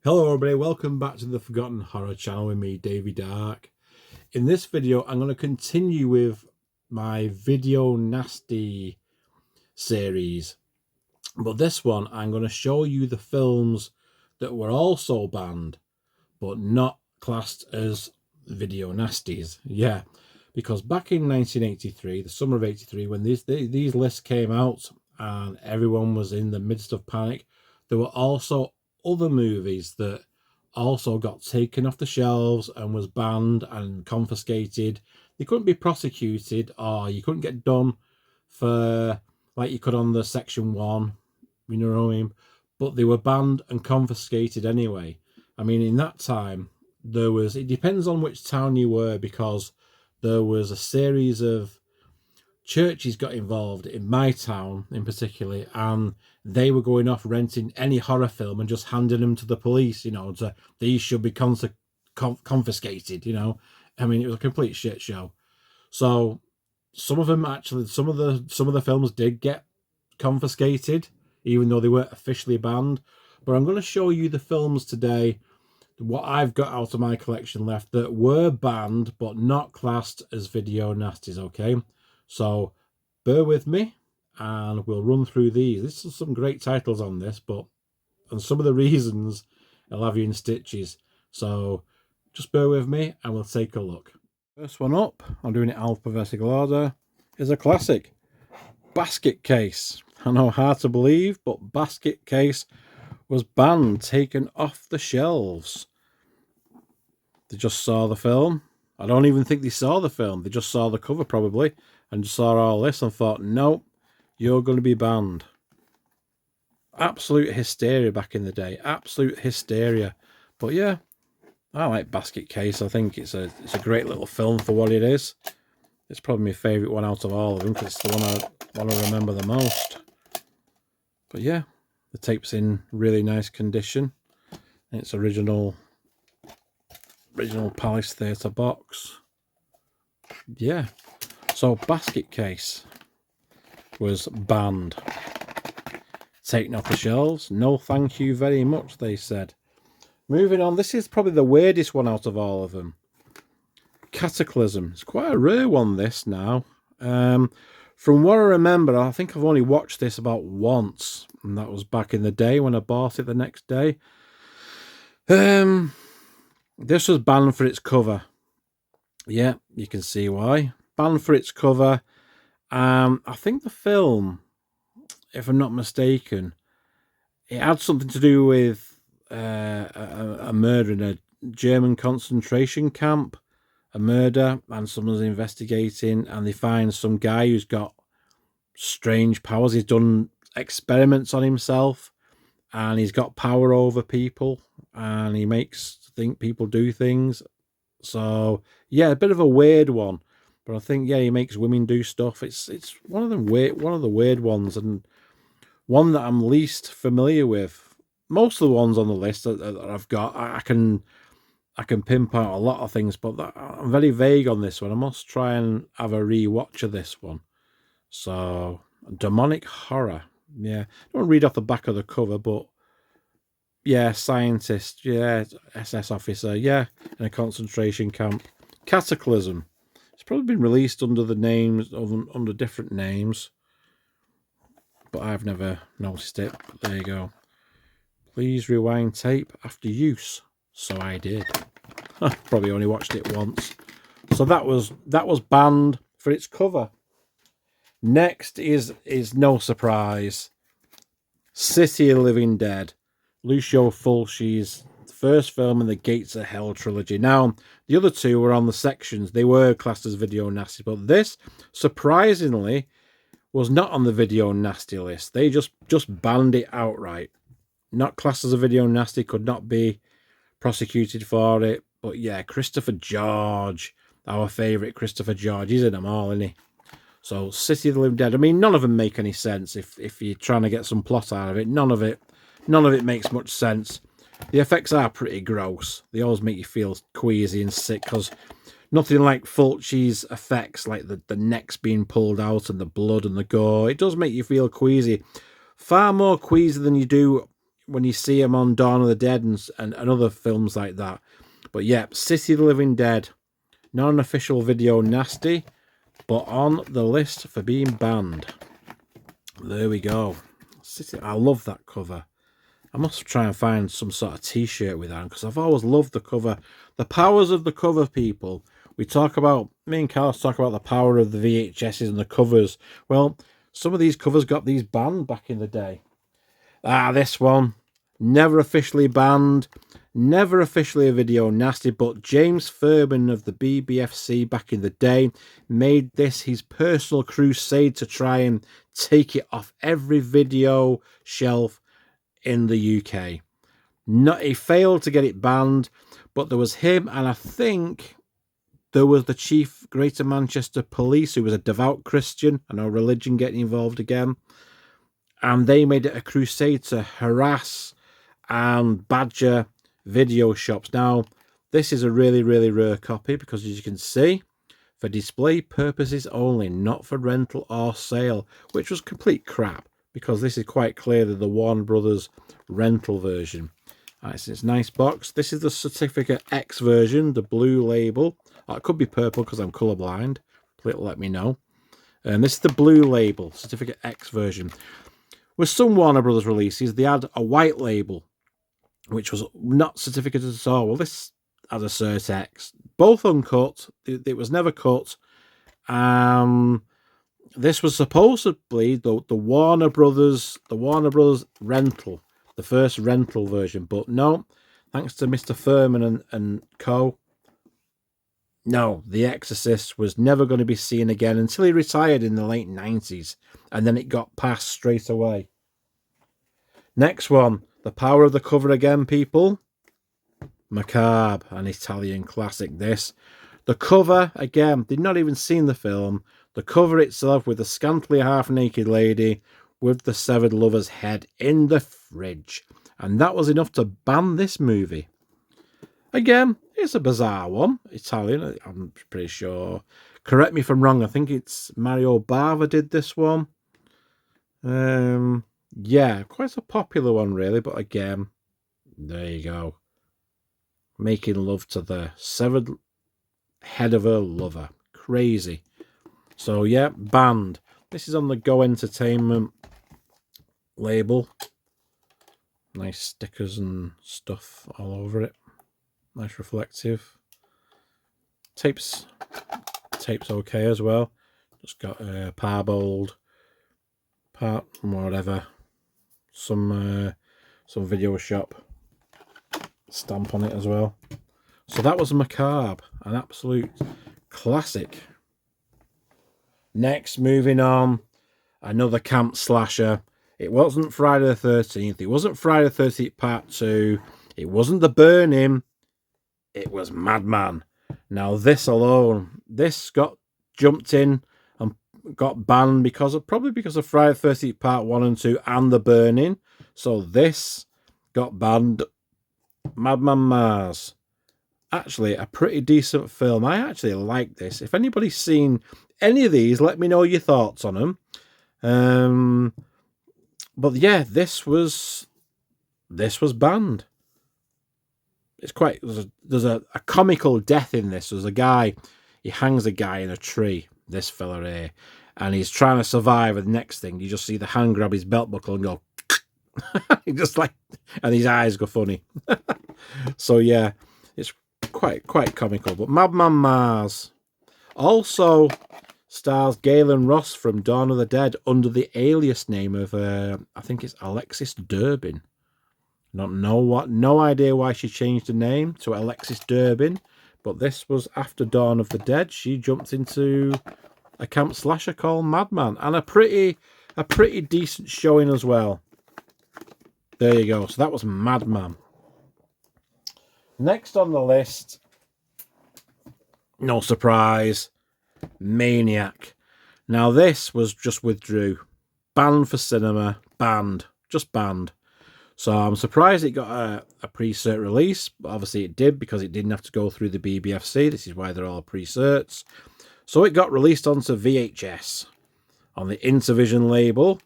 Hello everybody, welcome back to the Forgotten Horror channel with me, Davey Dark. In this video, I'm going to continue with my Video Nasty series. But this one, I'm going to show you the films that were also banned, but not classed as Video Nasties. Yeah, because back in 1983, the summer of 83, when these lists came out and everyone was in the midst of panic, there were also other movies that also got taken off the shelves and was banned and confiscated. They couldn't be prosecuted, or you couldn't get done for like you could on the Section 1, you know what I mean? But they were banned and confiscated anyway. I mean, in that time, it depends on which town you were, because there was a series of churches got involved in my town in particular, and they were going off renting any horror film and just handing them to the police, these should be confiscated, I mean, it was a complete shit show. So some of them actually, some of the films did get confiscated, even though they weren't officially banned. But I'm going to show you the films today, what I've got out of my collection left, that were banned but not classed as video nasties, okay? So bear with me and we'll run through these. This is some great titles on this, and some of the reasons I'll have you in stitches. So just bear with me and we'll take a look. First one up, I'm doing it alphabetical order, is a classic, Basket Case. I know, hard to believe, but Basket Case was banned, taken off the shelves. They just saw the film. I don't even think they saw the film. They just saw the cover probably and just saw all this and thought, nope, you're going to be banned. Absolute hysteria back in the day. Absolute hysteria. But yeah, I like Basket Case. I think it's a great little film for what it is. It's probably my favourite one out of all of them, because it's the one I remember the most. But yeah, the tape's in really nice condition. It's original Palace Theatre box. Yeah, so Basket Case was banned, taken off the shelves. No thank you very much, they said. Moving on, this is probably the weirdest one out of all of them. Cataclysm. It's quite a rare one, this now. From what I remember, I think I've only watched this about once, and that was back in the day when I bought it the next day. This was banned for its cover. Yeah, you can see why. Banned for its cover. I think the film, if I'm not mistaken, it had something to do with a murder in a German concentration camp. A murder, and someone's investigating, and they find some guy who's got strange powers. He's done experiments on himself, and he's got power over people, and he makes think people do things. So yeah, a bit of a weird one, but I think, yeah, he makes women do stuff. It's one of the weird ones, and one that I'm least familiar with. Most of the ones on the list that I've got, I can pinpoint a lot of things, but I'm very vague on this one. I must try and have a re-watch of this one. So, demonic horror. Yeah, I don't read off the back of the cover, but yeah, scientist, yeah, SS officer, yeah, in a concentration camp. Cataclysm. It's probably been released under under different names, but I've never noticed it. But there you go. Please rewind tape after use. So I did. Probably only watched it once. So that was banned for its cover. Next is no surprise, City of the Living Dead, Lucio Fulci's first film in the Gates of Hell trilogy. Now, the other two were on the sections. They were classed as video nasty, but this, surprisingly, was not on the video nasty list. They just banned it outright. Not classed as a video nasty, could not be prosecuted for it. But yeah, Christopher George, our favourite Christopher George, he's in them all, isn't he? So City of the Living Dead, I mean, none of them make any sense if you're trying to get some plot out of it. None of it makes much sense. The effects are pretty gross. They always make you feel queasy and sick, because nothing like Fulci's effects, like the necks being pulled out and the blood and the gore. It does make you feel queasy. Far more queasy than you do when you see him on Dawn of the Dead and other films like that. But yeah, City of the Living Dead, not an official video nasty, but on the list for being banned. There we go. I love that cover. I must try and find some sort of t-shirt with that, because I've always loved the cover. The powers of the cover, people. Me and Carlos talk about the power of the VHSs and the covers. Well, some of these covers got these banned back in the day. This one, never officially banned, never officially a video nasty, but James Furman of the BBFC back in the day made this his personal crusade to try and take it off every video shelf in the UK. He failed to get it banned, but there was him, and I think there was the Chief Greater Manchester Police, who was a devout Christian. I know religion getting involved again. And they made it a crusade to harass and badger video shops. Now, this is a really, really rare copy because, as you can see, for display purposes only, not for rental or sale, which was complete crap, because this is quite clearly the Warner Brothers rental version. It's a nice box. This is the Certificate X version, the blue label. It could be purple because I'm colourblind. Please let me know. And this is the blue label, Certificate X version. With some Warner Brothers releases, they had a white label, which was not certificate at all. Well, this has a Cert X. Both uncut. It was never cut. This was supposedly the Warner Brothers rental, the first rental version. But no, thanks to Mr. Furman and co. No, The Exorcist was never going to be seen again until he retired in the late 90s. And then it got passed straight away. Next one. The power of the cover again, people. Macab, an Italian classic, this. The cover, again, did not even seen the film. The cover itself with the scantily half-naked lady with the severed lover's head in the fridge. And that was enough to ban this movie. Again, it's a bizarre one. Italian, I'm pretty sure. Correct me if I'm wrong. I think it's Mario Bava did this one. Yeah, quite a popular one, really. But again, there you go. Making love to the severed head of her lover. Crazy. So, yeah, banned. This is on the Go Entertainment label. Nice stickers and stuff all over it. Nice reflective. Tape's okay as well. Just got a parboiled part, whatever. Some video shop stamp on it as well. So that was Macab, an absolute classic. Next, moving on, another camp slasher. It wasn't Friday the 13th. It wasn't Friday the 13th Part 2. It wasn't The Burning. It was Madman. Now, this alone, this got jumped in and got banned probably because of Friday the 13th Part 1 and 2 and The Burning. So this got banned. Madman Mars. Actually, a pretty decent film. I actually like this. If anybody's seen any of these, let me know your thoughts on them. But yeah, this was banned. It's quite, there's a comical death in this. There's a guy, he hangs a guy in a tree, this fella here, and he's trying to survive. And the next thing, you just see the hand grab his belt buckle and go, he just like, and his eyes go funny. So yeah, it's quite comical. But Madman Mars also stars Galen Ross from Dawn of the Dead under the alias name of I think it's Alexis Durbin. No idea why she changed the name to Alexis Durbin, but this was after Dawn of the Dead. She jumped into a camp slasher called Madman, and a pretty decent showing as well. There you go. So that was Madman. Next on the list, no surprise, Maniac. Now this was just withdrew. Banned for cinema. Just banned. So I'm surprised it got a pre-cert release, but obviously it did because it didn't have to go through the BBFC. This is why they're all pre-certs. So it got released onto VHS on the Intervision label.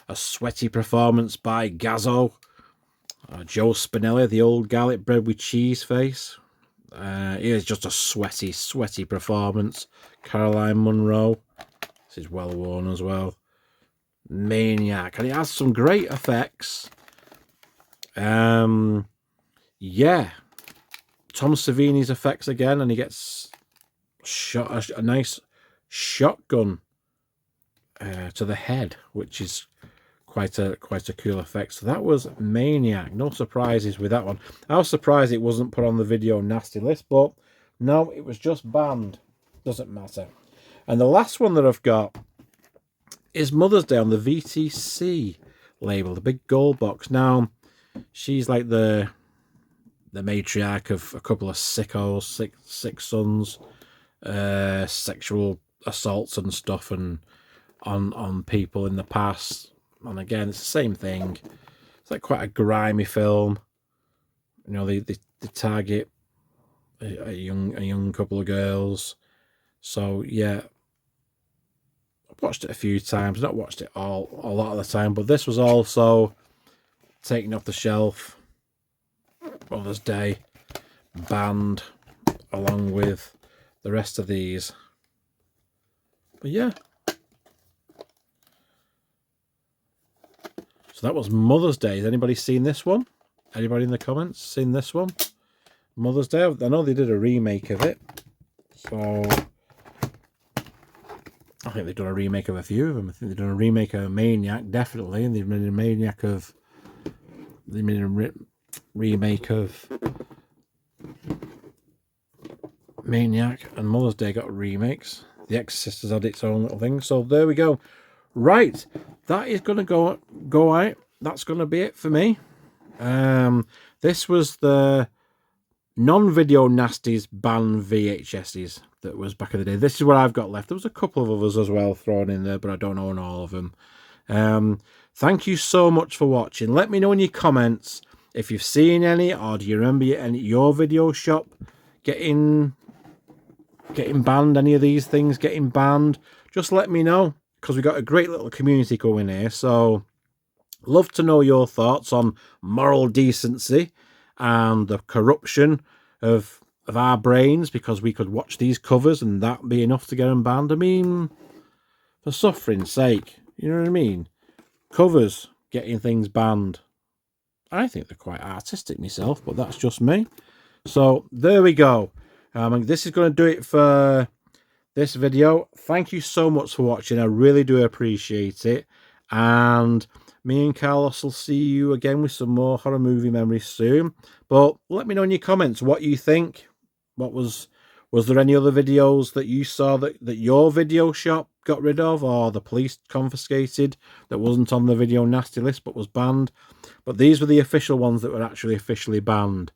A sweaty performance by Gazzo. Joe Spinelli, the old garlic bread with cheese face. Here's just a sweaty performance. Caroline Munro. This is well worn as well. Maniac, and it has some great effects. Yeah, Tom Savini's effects again, and he gets shot a nice shotgun to the head, which is quite a cool effect. So that was Maniac. No surprises with that one. I was surprised it wasn't put on the video nasty list, but no, it was just banned. Doesn't matter. And the last one that I've got is Mother's Day on the VTC label, the big gold box. Now, she's like the matriarch of a couple of sickos, sick sons, sexual assaults and stuff, and on people in the past. And again, it's the same thing. It's like quite a grimy film. You know, they target a young couple of girls. So yeah, I've watched it a few times. Not watched it a lot of the time, but this was also taken off the shelf. Mother's Day, banned along with the rest of these. But yeah. So that was Mother's Day. Has anybody seen this one? Anybody in the comments seen this one? Mother's Day. I know they did a remake of it. So I think they've done a remake of a few of them. I think they've done a remake of Maniac, definitely. And they've made a Maniac of... They made a remake of Maniac, and Mother's Day got remakes. The Exorcist has had its own little thing. So there we go. Right, that is going to go out. That's going to be it for me. This was the non-video Nasties banned VHSs that was back in the day. This is what I've got left. There was a couple of others as well thrown in there, but I don't own all of them. Thank you so much for watching. Let me know in your comments if you've seen any, or do you remember your video shop getting banned, any of these things getting banned. Just let me know, because we've got a great little community going here. So love to know your thoughts on moral decency and the corruption of our brains, because we could watch these covers and that be enough to get them banned. I mean, for suffering's sake, you know what I mean? Covers getting things banned. I think they're quite artistic myself, but that's just me. So there we go. This is going to do it for this video. Thank you so much for watching. I really do appreciate it. And me and Carlos will see you again with some more horror movie memories soon. But let me know in your comments what you think. What was there any other videos that you saw that your video shop got rid of, or the police confiscated, that wasn't on the video nasty list but was banned? But these were the official ones that were actually officially banned.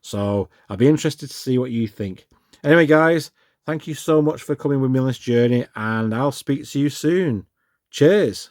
So I'll be interested to see what you think. Anyway, guys, thank you so much for coming with me on this journey, and I'll speak to you soon. Cheers.